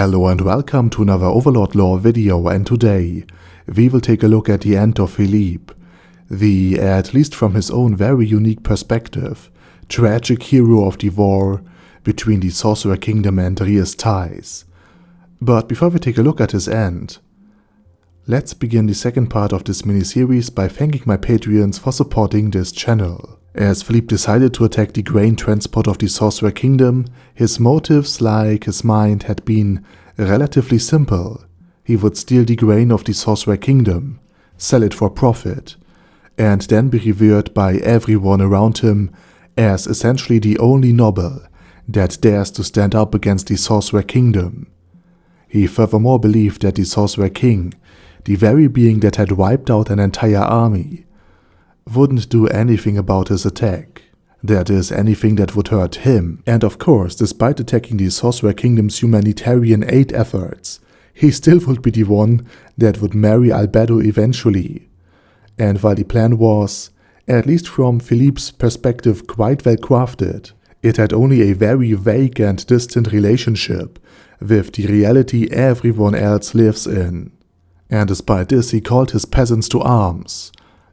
Hello and welcome to another Overlord lore video, and today we will take a look at the end of Philippe, the, at least from his own very unique perspective, tragic hero of the war between the Sorcerer Kingdom and Rias ties. But before we take a look at his end, let's begin the second part of this mini-series by thanking my Patreons for supporting this channel. As Philippe decided to attack the grain transport of the Sorcerer Kingdom, his motives, like his mind, had been relatively simple. He would steal the grain of the Sorcerer Kingdom, sell it for profit, and then be revered by everyone around him as essentially the only noble that dares to stand up against the Sorcerer Kingdom. He furthermore believed that the Sorcerer King, the very being that had wiped out an entire army, wouldn't do anything about his attack. That is, anything that would hurt him. And of course, despite attacking the Sorcerer Kingdom's humanitarian aid efforts, he still would be the one that would marry Albedo eventually. And while the plan was, at least from Philippe's perspective, quite well crafted, it had only a very vague and distant relationship with the reality everyone else lives in. And despite this, he called his peasants to arms,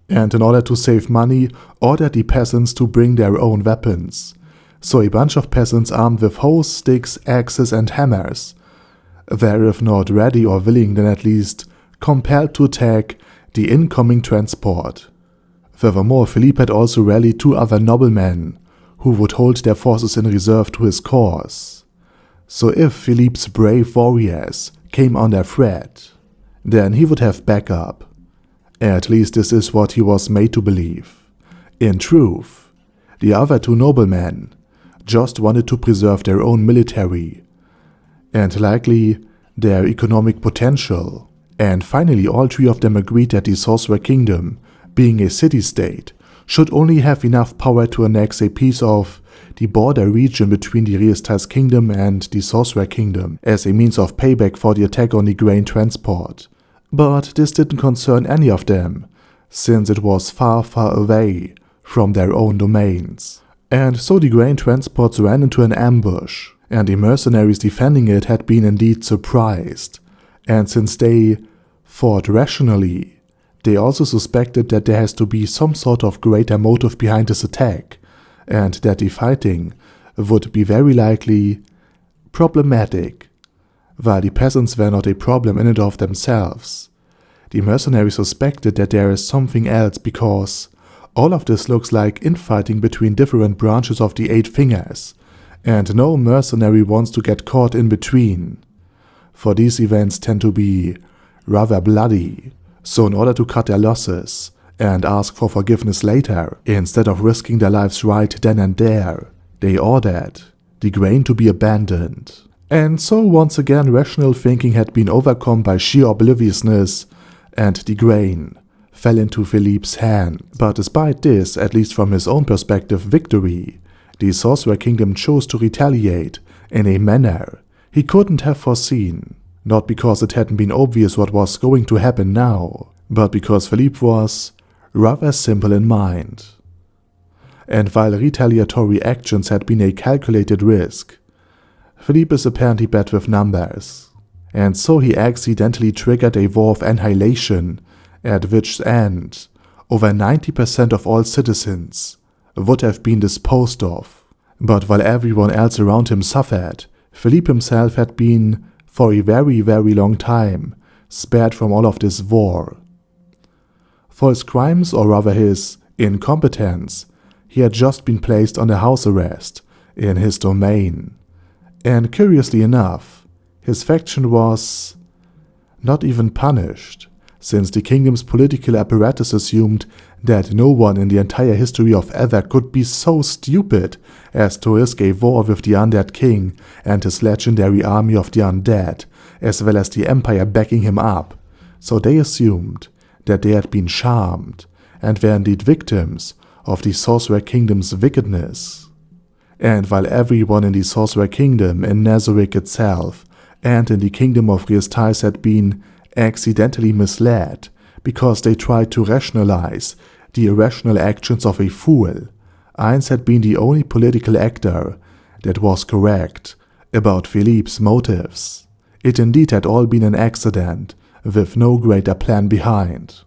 and in order to save money, ordered the peasants to bring their own weapons. So a bunch of peasants armed with hoes, sticks, axes and hammers were, if not ready or willing, then at least compelled to attack the incoming transport. Furthermore, Philippe had also rallied two other noblemen who would hold their forces in reserve to his cause. So if Philippe's brave warriors came under threat, then he would have backup. At least this is what he was made to believe. In truth, the other two noblemen just wanted to preserve their own military, and likely their economic potential. And finally, all three of them agreed that the Sorcerer Kingdom, being a city-state, should only have enough power to annex a piece of the border region between the Rias Kingdom and the Sorcerer Kingdom as a means of payback for the attack on the grain transport. But this didn't concern any of them, since it was far, far away from their own domains. And so the grain transports ran into an ambush, and the mercenaries defending it had been indeed surprised. And since they fought rationally, they also suspected that there has to be some sort of greater motive behind this attack, and that the fighting would be very likely problematic. While the peasants were not a problem in and of themselves, the mercenaries suspected that there is something else, because all of this looks like infighting between different branches of the Eight Fingers, and no mercenary wants to get caught in between, for these events tend to be rather bloody. So in order to cut their losses and ask for forgiveness later, instead of risking their lives right then and there, they ordered the grain to be abandoned. And so once again rational thinking had been overcome by sheer obliviousness, and the grain fell into Philippe's hand. But despite this, at least from his own perspective, victory, the Sorcerer Kingdom chose to retaliate in a manner he couldn't have foreseen. Not because it hadn't been obvious what was going to happen now, but because Philippe was rather simple in mind. And while retaliatory actions had been a calculated risk, Philippe is apparently bad with numbers, and so he accidentally triggered a war of annihilation, at which end over 90% of all citizens would have been disposed of. But while everyone else around him suffered, Philippe himself had been, for a very, very long time, spared from all of this war. For his crimes, or rather his incompetence, he had just been placed under house arrest in his domain. And curiously enough, his faction was not even punished, since the kingdom's political apparatus assumed that no one in the entire history of ever could be so stupid as to risk a war with the undead king and his legendary army of the undead, as well as the empire backing him up. So they assumed that they had been charmed, and were indeed victims of the Sorcerer Kingdom's wickedness. And while everyone in the Sorcerer Kingdom, in Nazarick itself, and in the Kingdom of Rias had been accidentally misled because they tried to rationalize the irrational actions of a fool, Ainz had been the only political actor that was correct about Philippe's motives. It indeed had all been an accident, with no greater plan behind.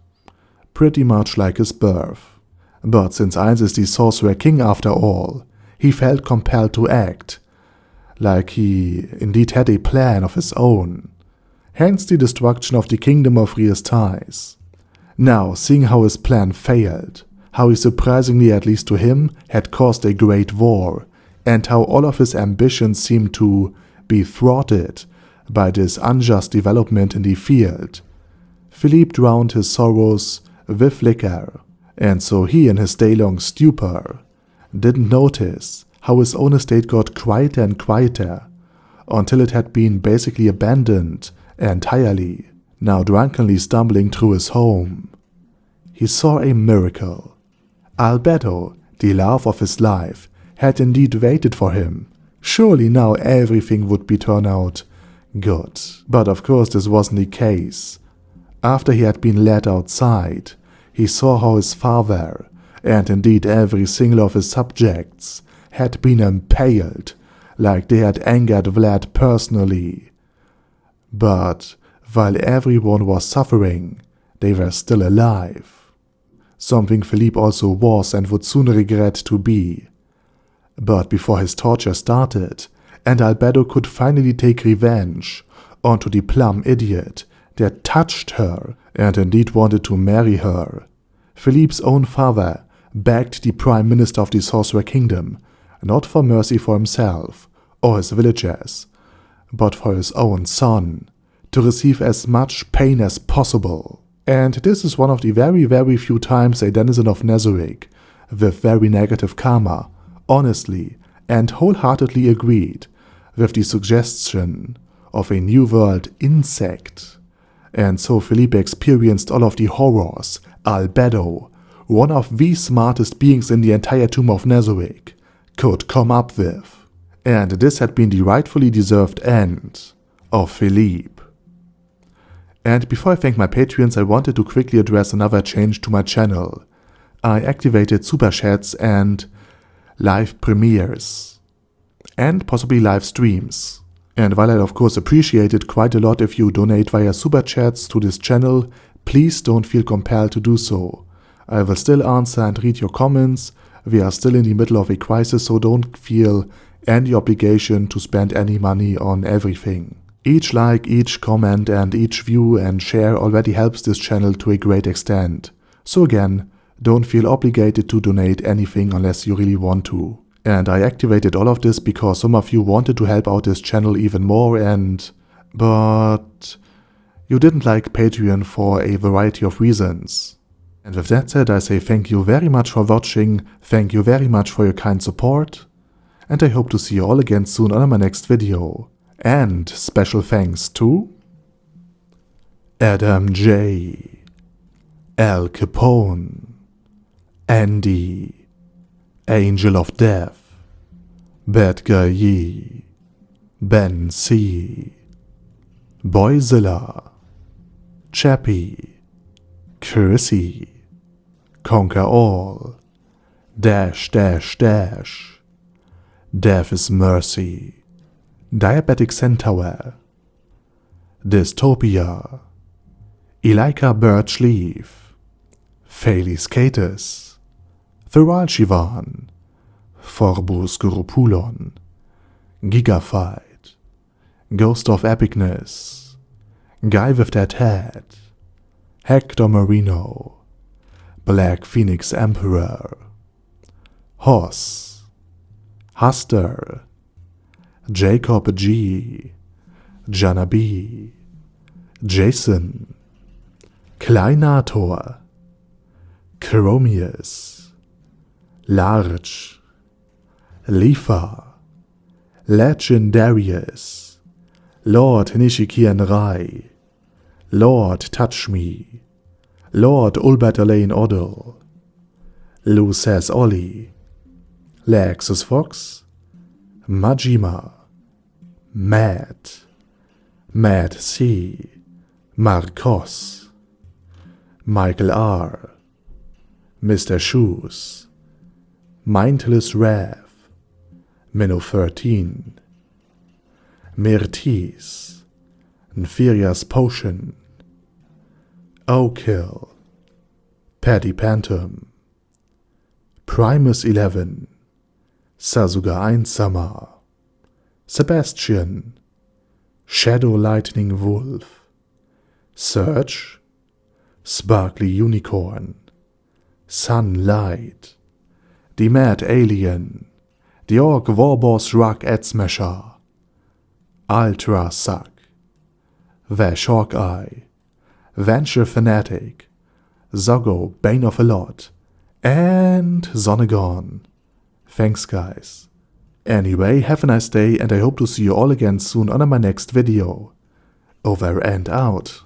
Pretty much like his birth. But since Heinz is the Sorcerer King after all, he felt compelled to act, like he indeed had a plan of his own. Hence the destruction of the kingdom of Riestais. Now, seeing how his plan failed, how he surprisingly, at least to him, had caused a great war, and how all of his ambitions seemed to be thwarted by this unjust development in the field, Philippe drowned his sorrows with liquor, and so he, in his day-long stupor, didn't notice how his own estate got quieter and quieter, until it had been basically abandoned entirely. Now drunkenly stumbling through his home, he saw a miracle. Albedo, the love of his life, had indeed waited for him. Surely now everything would be turned out good. But of course this wasn't the case. After he had been led outside, he saw how his father, and indeed every single of his subjects, had been impaled, like they had angered Vlad personally. But while everyone was suffering, they were still alive. Something Philippe also was and would soon regret to be. But before his torture started, and Albedo could finally take revenge onto the plum idiot that touched her and indeed wanted to marry her, Philippe's own father begged the Prime Minister of the Sorcerer Kingdom not for mercy for himself or his villagers, but for his own son, to receive as much pain as possible. And this is one of the very few times a denizen of Nazarick, with very negative karma, honestly and wholeheartedly agreed with the suggestion of a new world insect. And so Philippe experienced all of the horrors Albedo, one of the smartest beings in the entire Tomb of Nazarick, could come up with. And this had been the rightfully deserved end of Philippe. And before I thank my patrons, I wanted to quickly address another change to my channel. I activated super chats and live premieres, and possibly live streams. And while I of course appreciate it quite a lot if you donate via super chats to this channel, please don't feel compelled to do so. I will still answer and read your comments. We are still in the middle of a crisis, so don't feel any obligation to spend any money on everything. Each like, each comment and each view and share already helps this channel to a great extent. So again, don't feel obligated to donate anything unless you really want to. And I activated all of this because some of you wanted to help out this channel even more but you didn't like Patreon for a variety of reasons. And with that said, I say thank you very much for watching, thank you very much for your kind support, and I hope to see you all again soon on my next video. And special thanks to Adam J, Al Capone, Andy, Angel of Death, Bad Guy Yee, Ben C, Boyzilla, Chappie, Chrissy, Conquer All, Dash, Death is Mercy, Diabetic Centaur, Dystopia, Elika Birchleaf, Phalis Catus, Thural Shivan, Forbus Gurupulon, Gigafight, Ghost of Epicness, Guy with That Head, Hector Marino, Black Phoenix Emperor, Hoss, Huster, Jacob G, Jana B, Jason, Kleinator, Chromius, Large, Lifa, Legendarius, Lord Nishikian Rai, Lord Touch Me, Lord Ulbert Elaine Odell, Lou Says Ollie, Lexus Fox, Majima, Matt C, Marcos, Michael R, Mr. Shoes, Mindless Rev, Minnow 13, Mirtis, Nferia's Potion, O'Kill, Paddy Pantum, Primus 11, Sasuga Einsamer, Sebastian, Shadow Lightning Wolf, Surge, Sparkly Unicorn, Sunlight, Die Mad Alien, The Orc Warboss Rock Edsmasher, Ultra Suck, Vash Hawkeye, Venture Fanatic, Zoggo Bane of a Lot, and Zonegon. Thanks guys. Anyway, have a nice day and I hope to see you all again soon on my next video. Over and out.